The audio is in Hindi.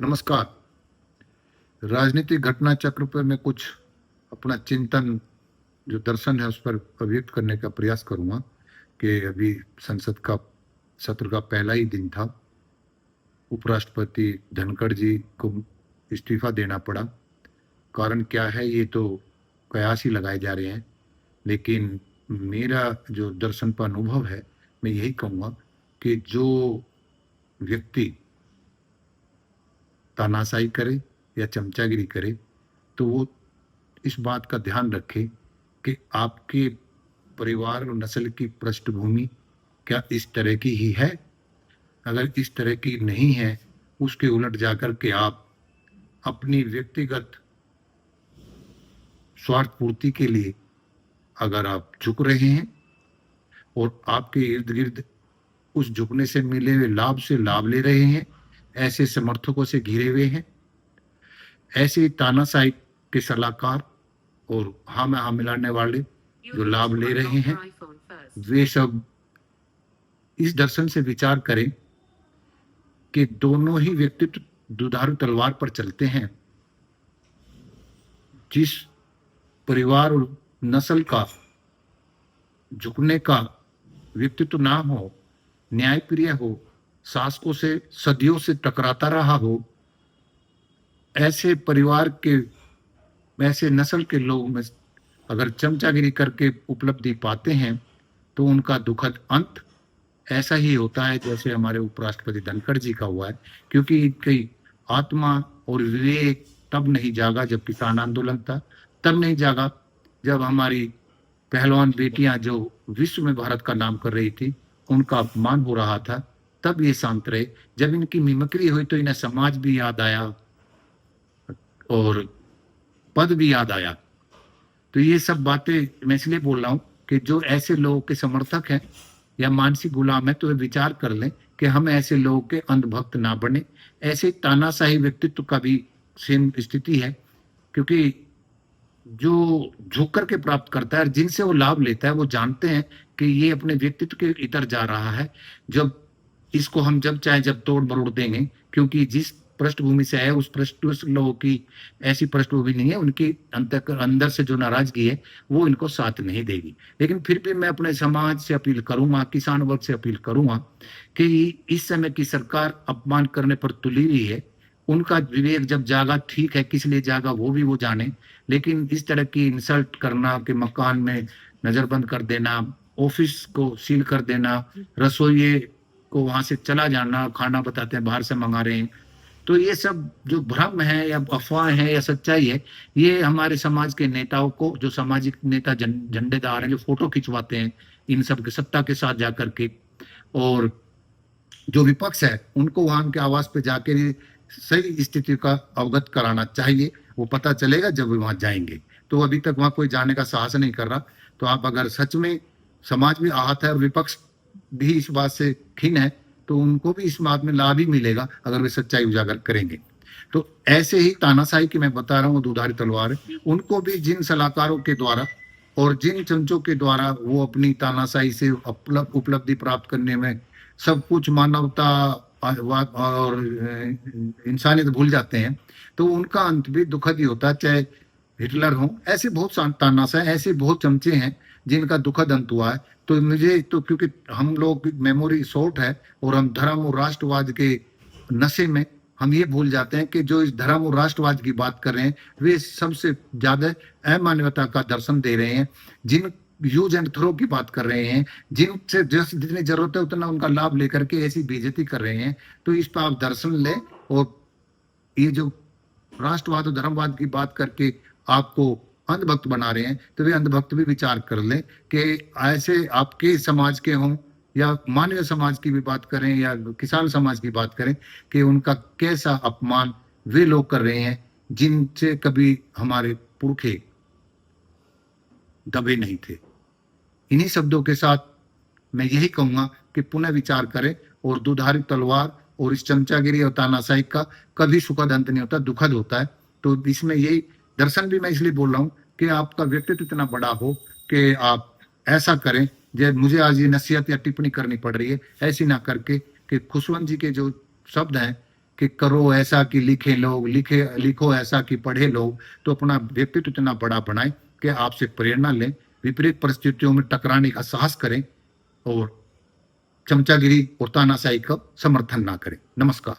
नमस्कार। राजनीतिक घटना चक्र पर मैं कुछ अपना चिंतन जो दर्शन है उस पर अभिव्यक्त करने का प्रयास करूँगा कि अभी संसद का सत्र का पहला ही दिन था। उपराष्ट्रपति धनखड़ जी को इस्तीफ़ा देना पड़ा। कारण क्या है ये तो कयास ही लगाए जा रहे हैं। लेकिन मेरा जो दर्शन का अनुभव है, मैं यही कहूँगा कि जो व्यक्ति तानाशाही करे या चमचागिरी करे, तो वो इस बात का ध्यान रखें कि आपके परिवार और नस्ल की पृष्ठभूमि क्या इस तरह की ही है? अगर इस तरह की नहीं है, उसके उलट जाकर के आप अपनी व्यक्तिगत स्वार्थ पूर्ति के लिए अगर आप झुक रहे हैं और आपके इर्द-गिर्द उस झुकने से मिले हुए लाभ से लाभ ले रहे हैं, ऐसे समर्थकों से घिरे हुए हैं, ऐसे तानाशाही के सलाहकार और हाँ में हाँ मिलाने वाले जो लाभ ले रहे हैं, वे सब इस दर्शन से विचार करें कि दोनों ही व्यक्तित्व दुधारू तलवार पर चलते हैं। जिस परिवार और नस्ल का झुकने का व्यक्तित्व ना हो, न्यायप्रिय हो, शासकों से सदियों से टकराता रहा हो, ऐसे परिवार के, ऐसे नस्ल के लोग में अगर चमचागिरी करके उपलब्धि पाते हैं, तो उनका दुखद अंत ऐसा ही होता है जैसे हमारे उपराष्ट्रपति धनखड़ जी का हुआ है। क्योंकि इनकी आत्मा और विवेक तब नहीं जागा जब किसान आंदोलन था, तब नहीं जागा जब हमारी पहलवान बेटियां जो विश्व में भारत का नाम कर रही थी, उनका अपमान हो रहा था, तब ये शांत रहे। जब इनकी मिमिक्री हुई तो इन्हें समाज भी याद आया और पद भी याद आया। तो ये सब बातें मैं इसलिए बोल रहा हूँ कि जो ऐसे लोगों के समर्थक हैं या मानसिक गुलाम है, तो वे विचार कर लें कि हम ऐसे लोगों के अंधभक्त ना बने। ऐसे तानाशाही व्यक्तित्व का भी सेम स्थिति है, क्योंकि जो झुक करके प्राप्त करता है और जिनसे वो लाभ लेता है, वो जानते हैं कि ये अपने व्यक्तित्व के इतर जा रहा है। जब इसको हम जब चाहे जब तोड़ मरोड़ देंगे, क्योंकि जिस पृष्ठभूमि से है उस लोगों की ऐसी पृष्ठभूमि नहीं है, उनकी अंदर से जो नाराजगी है वो इनको साथ नहीं देगी। लेकिन फिर भी मैं अपने समाज से अपील करूंगा, किसान वर्ग से अपील करूंगा कि इस समय की सरकार अपमान करने पर तुली हुई है। उनका विवेक जब जागा, ठीक है, किस लिए जागा वो भी वो जाने। लेकिन इस तरह की इंसल्ट करना कि मकान में नजरबंद कर देना, ऑफिस को सील कर देना, रसोइये को वहां से चला जाना, खाना बताते हैं बाहर से मंगा रहे हैं, तो ये सब जो भ्रम है या अफवाह है या सच्चाई है, ये हमारे समाज के नेताओं को, जो सामाजिक नेता झंडेदार हैं, जो फोटो खिंचवाते हैं इन सब के सत्ता के साथ जाकर के, और जो विपक्ष है उनको वहां उनके आवास पे जाकर सही स्थिति का अवगत कराना चाहिए। वो पता चलेगा जब वे वहां जाएंगे। तो अभी तक वहां कोई जाने का साहस नहीं कर रहा। तो आप अगर सच में समाज भी आहत है और विपक्ष भी इस बात से खिन्न है, तो उनको भी इस बात में लाभ ही मिलेगा अगर वे सच्चाई उजागर करेंगे। तो ऐसे ही तानाशाही की मैं बता रहा हूँ दुधारी तलवार, उनको भी जिन सलाहकारों के द्वारा और जिन चमचों के द्वारा वो अपनी तानाशाही से उपलब्धि प्राप्त करने में सब कुछ मानवता और इंसानियत भूल जाते हैं, तो उनका अंत भी दुखद ही होता है। चाहे हिटलर हो, ऐसे बहुत तानाशाह, ऐसे बहुत चमचे हैं जिनका दुखद अंत हुआ है। तो मुझे तो, क्योंकि हम लोग मेमोरी शॉर्ट है और हम धर्म और राष्ट्रवाद के नशे में हम ये भूल जाते हैं कि जो इस धर्म और राष्ट्रवाद की बात कर रहे हैं, वे सबसे ज्यादा अमानवता का दर्शन दे रहे हैं। जिन यूज एंड थ्रो की बात कर रहे हैं, जिनसे जितनी जरूरत है उतना उनका लाभ लेकर के ऐसी बेइज्जती कर रहे हैं, तो इस पर आप दर्शन लें। और ये जो राष्ट्रवाद और धर्मवाद की बात करके आपको अंधभक्त बना रहे हैं, तो वे अंधभक्त भी विचार कर लें कि ऐसे आपके समाज के हों या मानवीय समाज की भी बात करें या किसान समाज की बात करें, कि उनका कैसा अपमान वे लोग कर रहे हैं जिनसे कभी हमारे पुरखे दबे नहीं थे। इन्हीं शब्दों के साथ मैं यही कहूंगा कि पुनः विचार करें और दुधारी तलवार और इस चमचागिरी और तानाशाही का कभी सुखद अंत नहीं होता, दुखद होता है। तो इसमें यही दर्शन भी मैं इसलिए बोल रहा हूँ कि आपका व्यक्तित्व इतना बड़ा हो कि आप ऐसा करें। जब मुझे आज ये नसीहत या टिप्पणी करनी पड़ रही है, ऐसी ना करके कि खुशवंत जी के जो शब्द हैं कि करो ऐसा कि लिखे लोग, लिखो ऐसा कि पढ़े लोग, तो अपना व्यक्तित्व इतना बड़ा बनाएं कि आपसे प्रेरणा लें, विपरीत परिस्थितियों में टकराने का साहस करें और चमचागिरी और तानाशाही का समर्थन ना करें। नमस्कार।